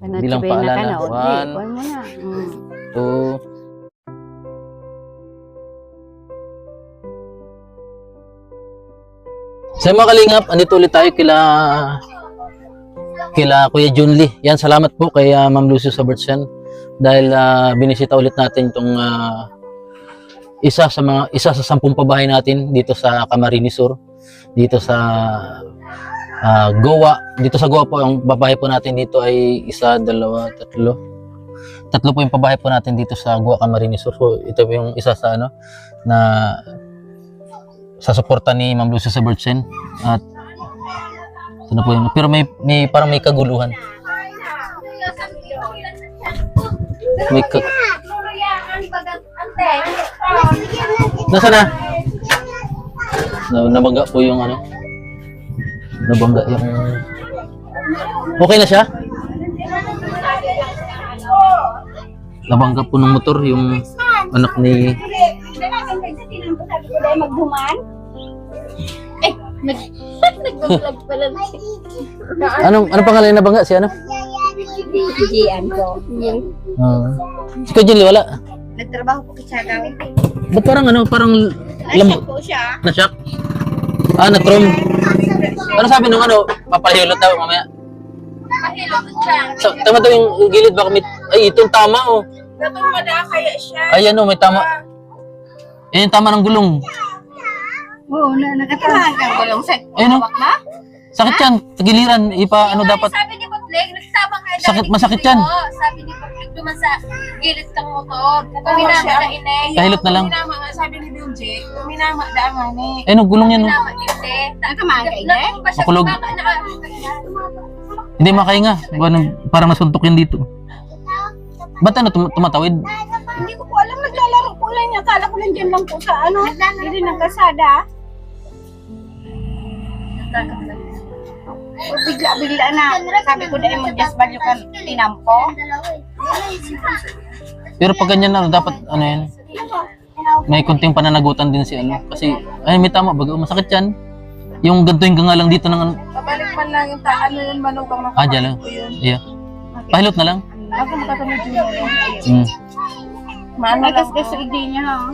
Bilang paalala. 1, 2. Sa mga kalingap, andito ulit tayo kila Kuya Junly. Yan, salamat po kay Ma'am Lucio Sabertsen dahil binisita ulit natin itong isa sa 10 pabahay natin dito sa Camarines Sur, dito sa Goa. Dito sa Goa po, ang babahay po natin dito ay 1, 2, 3. Tatlo po yung pabahay po natin dito sa Goa, Camarines Sur. So, ito po yung isa sa na sa suporta ni Ma'am Lucio Sabertsen. At ito na po yung, pero may parang may kaguluhan. Nasaan na? Nabangga po yung nabangga yung... Okay na siya? Nabangga po ng motor yung anak ni... Magbuman? Nag-vlog pala na siya. Anong pangalan na bangga? Si ano? Gian ko. Si Kuya Junly wala. Nagtrabaho po sa Siagaw. Ba't parang parang Nasyak po siya. na-shock? Na-chrome. Ano sabi nung papahilot daw mamaya? Mahilot siya. Tama daw yung gilid baka may... Ay, itong tama Natumada kaya siya. Ay, may tama. Yan yung tama ng gulong. Oo, nakatahan kang gulong sa Hawak na? Sakit yan. Tagiliran. Dapat... Sabi ni Putleg, nagsabang nga Masakit yan. Sabi ni Putleg, duman sa gilid kang motor. Tuminama na inay. Kahilot na lang. Sabi ni Dunje, tuminama daan ni. Gulong yan. Tuminama hindi. Nagkamagay na? Makulog. Hindi makahinga. Parang nasuntok yan dito. Ba't tumatawid? Hindi ko po alam, naglalaro po lang niya. Akala ko nandiyan lang po sa hindi ng kasada. Bigla-bigla na. Sabi ko dahil mag-just value ka tinampo. Pero pag ganyan na, dapat yan. May kunting pananagutan din si Kasi, may tama. Masakit yan. Yung ganito yung gangalang dito ng Pabalik man lang yung yung manugang na dyan lang. Yeah. Pahilot na lang. Ako makatanod yun. Maano lang po. Kasi hindi niya ha.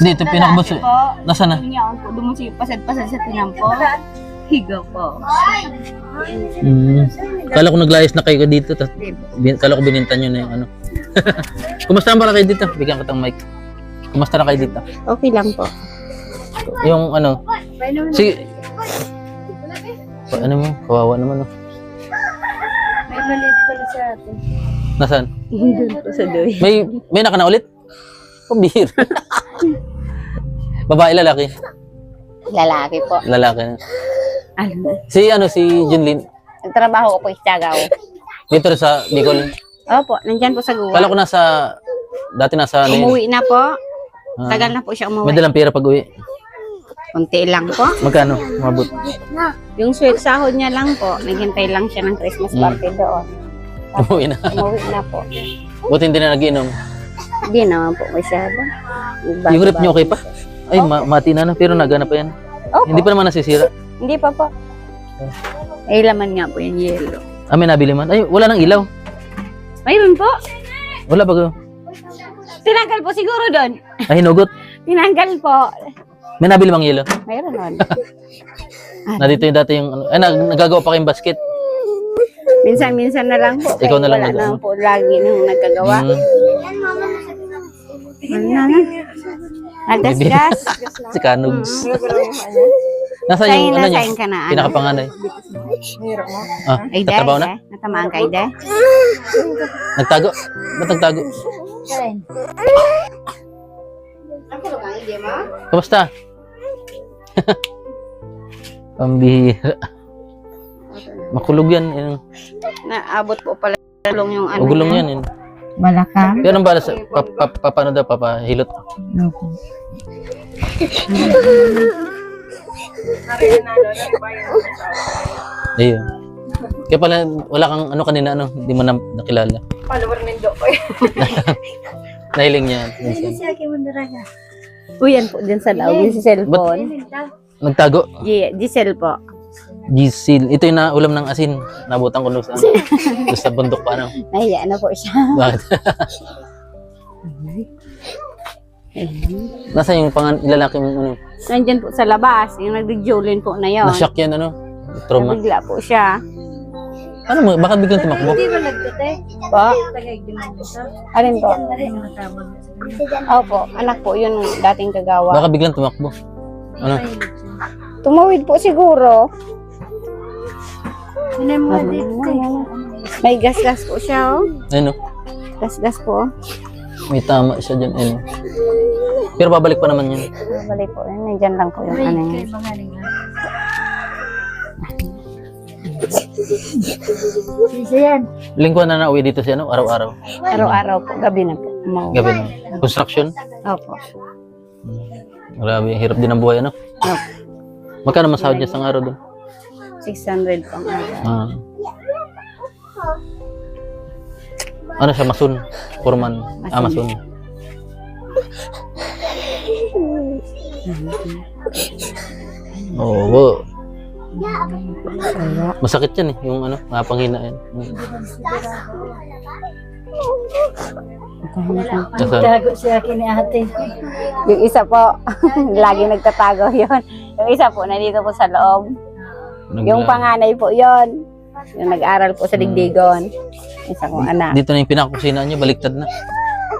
Hindi, ito pinakabaso. Nasaan na? Doon siya pasad-pasad sa tinampo. Higa po. Kala ko naglayas na kayo dito. Kala ko binintan nyo na yung Kumusta na pala kayo dito? Bigyan kitang mic. Kumusta na kayo dito? Okay lang po. Yung sige. Kawawa naman May maliit pala sa atin. Nasaan? Doon po sa doy. May naka na ulit? Pambihir. Babae, lalaki? Lalaki po. Lalaki. Ano? Si Junly. Nagtrabaho ko po sa Siagaw. Dito rin sa Bicol. Opo, nandyan po sa Goa. Kala ko dati nasa Umuwi na po. Tagal na po siya May umuwi. dalang pera pag uwi. Kunti lang po. Magkano? Mabot. Yung sahod niya lang po, naghintay lang siya ng Christmas party doon. Umuwi na. Umuwi na po. Buti hindi na nagiinom. Hindi naman po masyado. Yung rip niyo okay pa? Ay, mati na pero nagana pa yan. Opo. Hindi pa naman nasisira. Hindi pa po. Ay, laman nga po yung yelo. May nabili man. Ay, wala nang ilaw. Mayroon po. Wala ba? Tinanggal po siguro doon. Ay, hinugot. Tinanggal po. May nabili bang yelo? Mayroon nun. Dito yung dati yung nagagawa pa kayong basket. Minsan-minsan na lang po. Ikaw na lang Wala nag- na po lagi nang nagagawa. Adas-gas. Si Kanugs. Nasa Sayin yung na, niyo? sayin ka na. Pinakapanganay. Ay, Nagtatrabaho na? Natamaan ka, Ida? Nagtago? Ba't nagtago? Kamusta? Pambihira. Makulog yan. Naabot po pala yung Magulong yan. Balakang. Pero ang bala sa paano daw papahilot? Ayun. Kaya pala wala kang kanina hindi mo nakilala. Follower nindo ko. Nahiling niya. Minsan. Uy, yan po din sa loob. Yung si cellphone. Nagtago? Giselle po. Gisil. Ito yung ulam ng asin. Nabutan ko doon sa, doon sa bundok pa, ano. Nahiya na po siya. Bakit? Nasaan yung ilalaki mong ano? Nandyan po sa labas, yung nag-Julin po na yun. Na-shock yan, ano? Trauma. Nabigla po siya. Ano mo? Bakit biglang tumakbo? Hindi ba nagdate? Po? Tagay ginagawa. Alin po? Opo, anak po yun dating kagawa. Baka biglang tumakbo. Ano? Tumawid po siguro. May gas-gas po siya, oh. Ano? Gas-gas po. May tama siya dyan. Ano? Pero babalik pa naman yun. Balik po yun. Nandyan lang po yung ano yun. Lingkod na nauwi dito siya, ano? Araw-araw. Araw-araw po, gabi na po. Gabi na. Construction. Opo. Grabe, hirap din ang buhay, ano? Opo. Magkano masahod niya sa araw doon? 600 po ang araw. Ah. Ano siya, masun? Foreman? Ah, masun. Oo. Masakit yan eh, yung ano, mapanghina yan. Tago siya kini ate. Yung isa po, lagi nagtatago yon. Yung isa po, nandito po sa loob. Yung panganay po yon. Yung nag-aral po sa Digdigon. Isa kong anak. Dito na yung pinakakusina niya, baliktad na.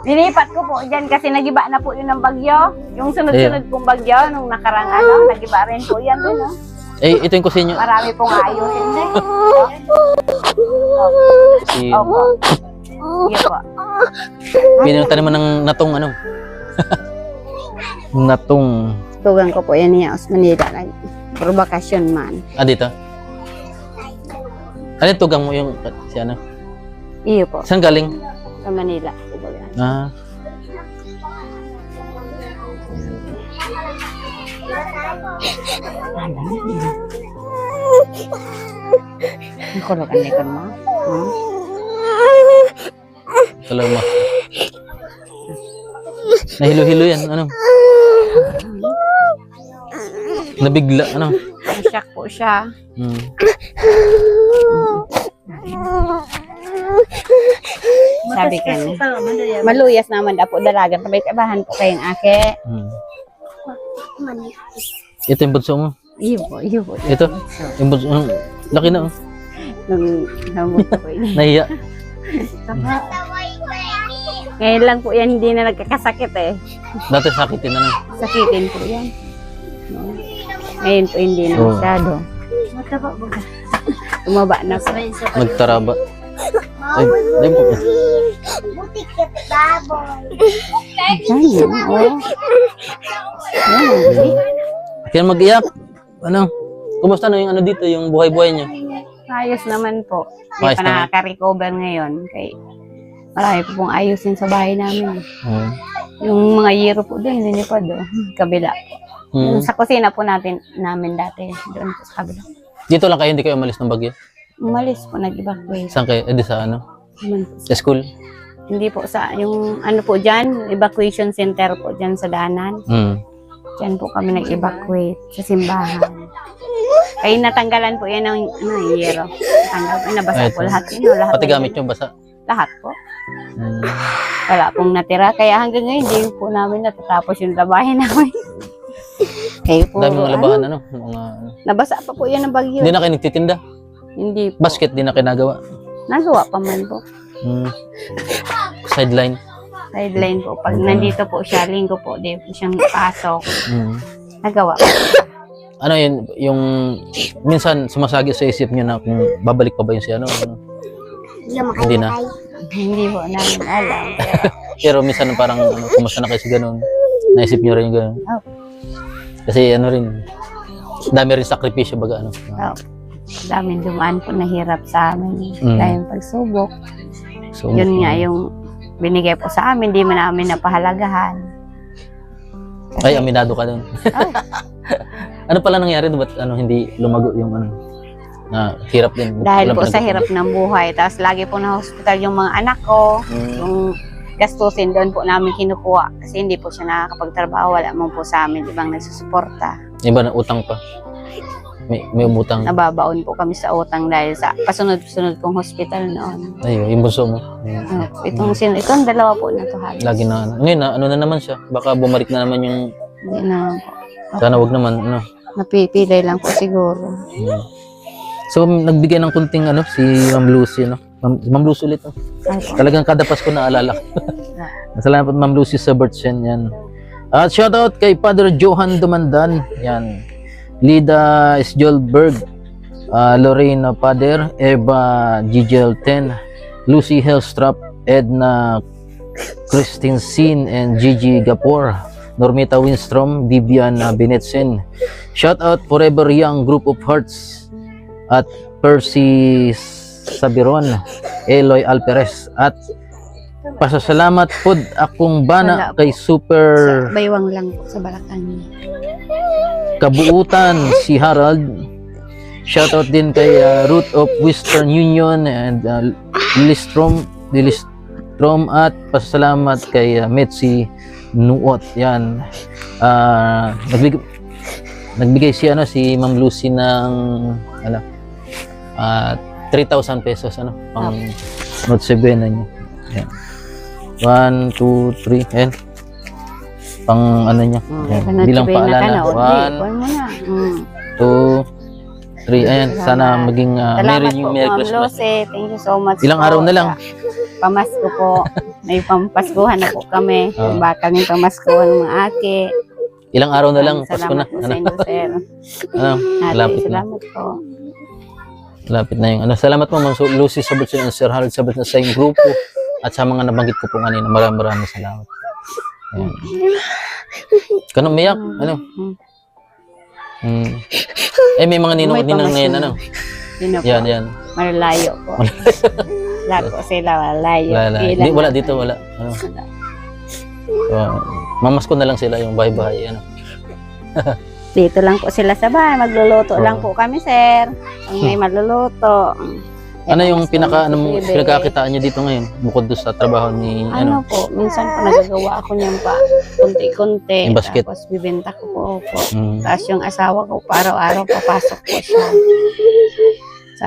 Nilipat ko po dyan kasi nagiba na po yun ng bagyo. Yung sunod-sunod pong bagyo, nung nakarang ano, nagiba rin po yan dun. Oh. Eh, ito yung kusina. Marami pong ayusin din. Si, Opo. Iyo po. pinunta naman ng natong ano. Natong. Tugang ko po yan niya sa Manila. For bakasyon man. Ah, dito? Ano tugang mo yung si ano? Iyo po. Saan galing? Sa Manila. Ah. Ang kulog ang likod mo. Salamat. Nahilo-hilo yan, ano? Nabigla, ano? Nasyak po siya. Hmm. Sabi ka niya. Maluyas naman daw po dalagan. Tabay kabahan po kayong ake. Hmm. Ito yung bunso mo. Iyo po, iyo po. Ito. Yung bunso. Laki na, oh. Nung namunta po yun. Nahiya. Ngayon lang po yan, hindi na nagkakasakit eh. Dati sakitin na. Sakitin po yan. No. Ngayon po hindi na Oo. masyado. Tumaba na po. Nagtaraba. Ay, dahil po. Ayan, oo. Ayan, Kaya mag-iyak. Ano? Kumusta na yung ano dito, yung buhay-buhay niyo? ayos naman po. Hindi Ayos pa naman. nakaka-recover ngayon. Kay marami po pong ayusin sa bahay namin. Oo. Yung mga yero po doon, linipad do. Kabila po. Hmm. Yung sa kusina po namin dati. Doon po sa kabila. Dito lang kayo, hindi kayo umalis ng Baguio? Umalis po, nag-evacuate. Saan kayo? Eh, di sa ano? Naman po. Sa school? Hindi po sa, yung ano po dyan, evacuation center po dyan sa daanan. Hmm. Dyan po kami nag-evacuate sa simbahan. Ay natanggalan po yan ng yero. Natanggal po, nabasa Ay, po ito. lahat yun. Lahat Pati po gamit yun. yung basa. Lahat po. Hmm. Wala pong natira. Kaya hanggang ngayon, hindi po namin natatapos yung labahin namin. Kaya po, Dami mga labahan, ano? Mga, ano. nabasa pa po yan ng bagyo. Hindi na kayo nagtitinda. Hindi po. Basket, di na kayo nagawa. Nagawa pa man po. Hmm. Sideline. Sideline po. Pag nandito po siya, linggo po, di po siyang pasok. Hmm. Nagawa po. Ano yun, yung minsan sumasagi sa isip nyo na kung babalik pa ba yun si ano? Hindi na. Hindi po namin alam. Pero minsan parang ano, kumusta na kayo sa ganun? Naisip nyo rin yung ganun. Oh. Kasi ano rin, dami rin sakripisyo baga ano. Oh. Daming dumaan po nahirap sa amin. Mm. Dahil pagsubok. So, Yun nga yung binigay po sa amin, di man namin napahalagahan. Ay, aminado ka dun. Oh. Ano pala nangyari doon? Ba't ano, hindi lumago yung ano? Na hirap din. Dahil Walang po sa pinag- hirap ng buhay. Tapos lagi po na hospital yung mga anak ko. Mm. Yung gastusin doon po namin kinukuha. Kasi hindi po siya nakakapagtrabaho. Wala mo po sa amin ibang nagsusuporta. Iba na utang pa. may umutang. Nababaon po kami sa utang dahil sa pasunod-sunod pong hospital noon. Ayun, yung bunso mo. Itong dalawa po na to halos. Lagi na, ngayon na, ano na naman siya. Baka bumalik na naman yung, Hindi na po. sana wag naman, ano. Napipilay lang po siguro. So, nagbigay ng kunting, ano, si Ma'am Lucy, no? Ma'am Lucy ulit, no? Ay po. Talagang kada Pasko naalala ko. Salamat Ma'am Lucy sa birthday yan. At shoutout kay Father Johan Dumandan. Yan. Lida Sjolberg. Lorena Pader. Eva Gigel 10. Lucy Hellstrap. Edna Christine Sin and Gigi Gapor. Normita Winstrom. Vivian Benetsen. Shoutout Forever Young Group of Hearts. At Percy Sabiron. Eloy Alperes. At pasasalamat pod akong bana Wala po. kay Super Baywang lang po sa Balacan. Kabuutan si Harold. Shoutout din kay Root of Western Union and Lilistrom at pasasalamat kay Metsi Nuot. Yan. Nagbigay si Ma'am Lucy ng 3,000 pesos pang note 7 na niya. Yan. 1, 2, 3, and pang niya. Yan. Bilang paalala. 1, 2, 3, ayan. Sana maging Salamat po, Merry Ma'am Christmas. Lucy. Thank you so much. Ilang po araw na lang? sa Pamasko po. May pampaskuhan na po kami. Baka may pamaskuhan ng mga ake. Ilang araw na lang, Pasko na. Salamat po sa inyo, sir. Malapit na. Salamat po. Malapit na yung Salamat po, Ma'am Lucy Sabot and Sir Harold Sabot na sa yung grupo at sa mga nabanggit ko po kanina. Maraming salamat. Ayan. Kanong miyak? May mga ninong ngayon, Sino po? Yan. Malalayo po. Lago sila, malayo. Wala dito, wala. Mamasko na lang sila yung bahay-bahay. Dito lang po sila sa bahay. Magluluto lang po kami, sir. Ang may magluluto. Ano yung pinakakitaan niyo dito ngayon? Bukod doon sa trabaho ni Po, minsan po nagagawa ako niyan pa. Kunti-kunti. Yung basket? Tapos bibenta ko po. Tapos yung asawa ko, araw-araw papasok po siya. Sa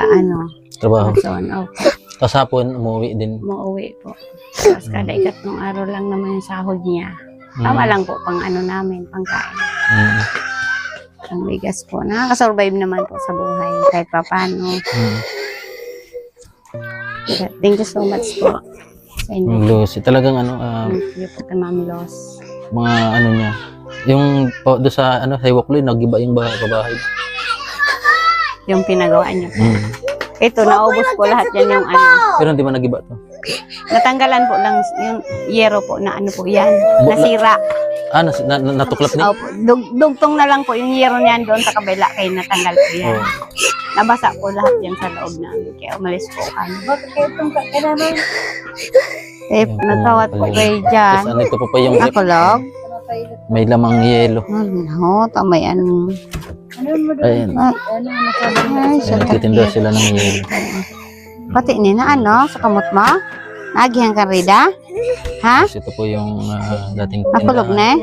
trabaho. Amazon. Opo. Tapos hapon, umuwi din. Umuwi po. Tapos kada ikatlong araw lang naman yung sahod niya. Tama lang po pang namin, pangkain. Ang bigas po. Nakakasurvive naman po sa buhay kahit papano. Thank you so much po sa inyo. Lucy, talagang Thank you po kay Ma'am Los. mga niya. Yung doon sa sa Iwakloy, nag-iba yung bahay. Yung pinagawa niyo po. Ito, naubos po lahat yan yung Pero hindi man nag-iba to. Natanggalan po lang yung yero po na po yan. Nasira. Natuklap ni? Opo. Dugtong na lang po yung yero niyan doon sa kabila kaya natanggal po yan. Nabasa po lahat yan sa loob namin. Kaya umalis po kami. Bakit kayo itong kakanaman? Natawat po kayo dyan. Tapos ito pa yung Ako log. may lamang yelo. Tamay Ayun. Ay, Nagtitinda sila ng yelo. pati ni na sa kamot mo? Nagihan ka rida? Ha? Tapos ito po yung dating Nakulog na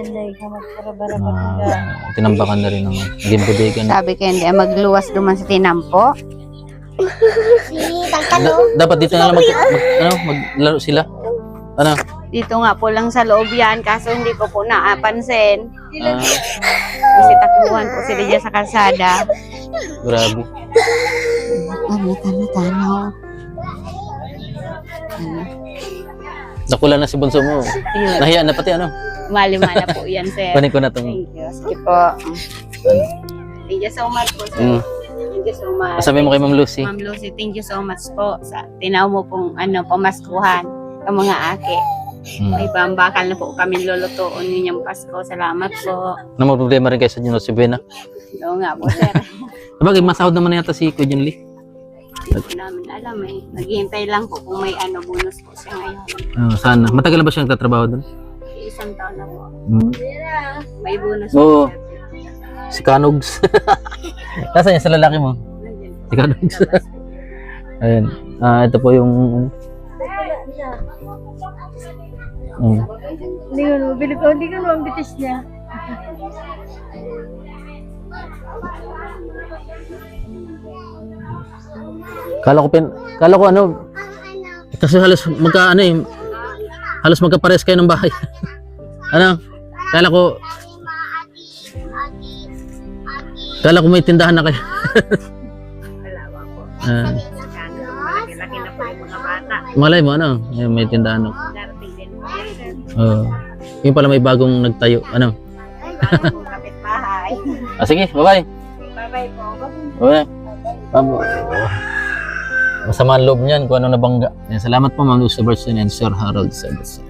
tinambakan na rin ng naging bodega na. Sabi ko hindi magluwas duman sa tinampo. Dapat dito na lang maglaro sila. Dito nga po lang sa loob yan, kaso hindi ko po naapansin. Ah, Kasi takbuhan po sila dyan sa kalsada. grabe. Tanaw. Nakula na si Bunso mo. Ayun, Nahiya na pati mali-mala po yan, sir. Panin ko na itong Thank you. Sige po. Thank you so much po, sir. Thank you so much. sabi mo kay Ma'am Lucy. Ma'am Lucy, thank you so much po sa tinaw mo pong pamaskuhan ng mga ake. May pambakal na po kami lulutuon ninyong Pasko. Salamat po. Ano mo problema rin kayo sa Dino Sibena? Oo nga po, sir. Sabagay, masahod naman na yata si Kuya Jun Lee. Hindi po namin alam eh. Naghihintay lang po kung may bonus po siya ngayon. Sana. Matagal na ba siya nagtatrabaho doon? Isang taon na po. May bonus Oo. po, sir. Si Kanogs. Nasaan niya sa lalaki mo? Nandiyan po. Si Kanogs. Ayan. Ito po yung Hindi ko naman bitis niya. Kala ko ano, kasi halos halos magkapares kayo ng bahay. Ano? Kala ko may tindahan na kayo. Dalawa po. Ah, Malaki-laki na po yung mga bata. malay mo, ano? May tindahan na. Darating din po yan, sir. Yung pala may bagong nagtayo. Ano? Ay, bagong kapitbahay. Sige, bye-bye. Bye-bye po. Okay. Masama ang loob niyan kung ano nabangga. Salamat po, Ma'am Lucy Bersin and Sir Harold Sebas.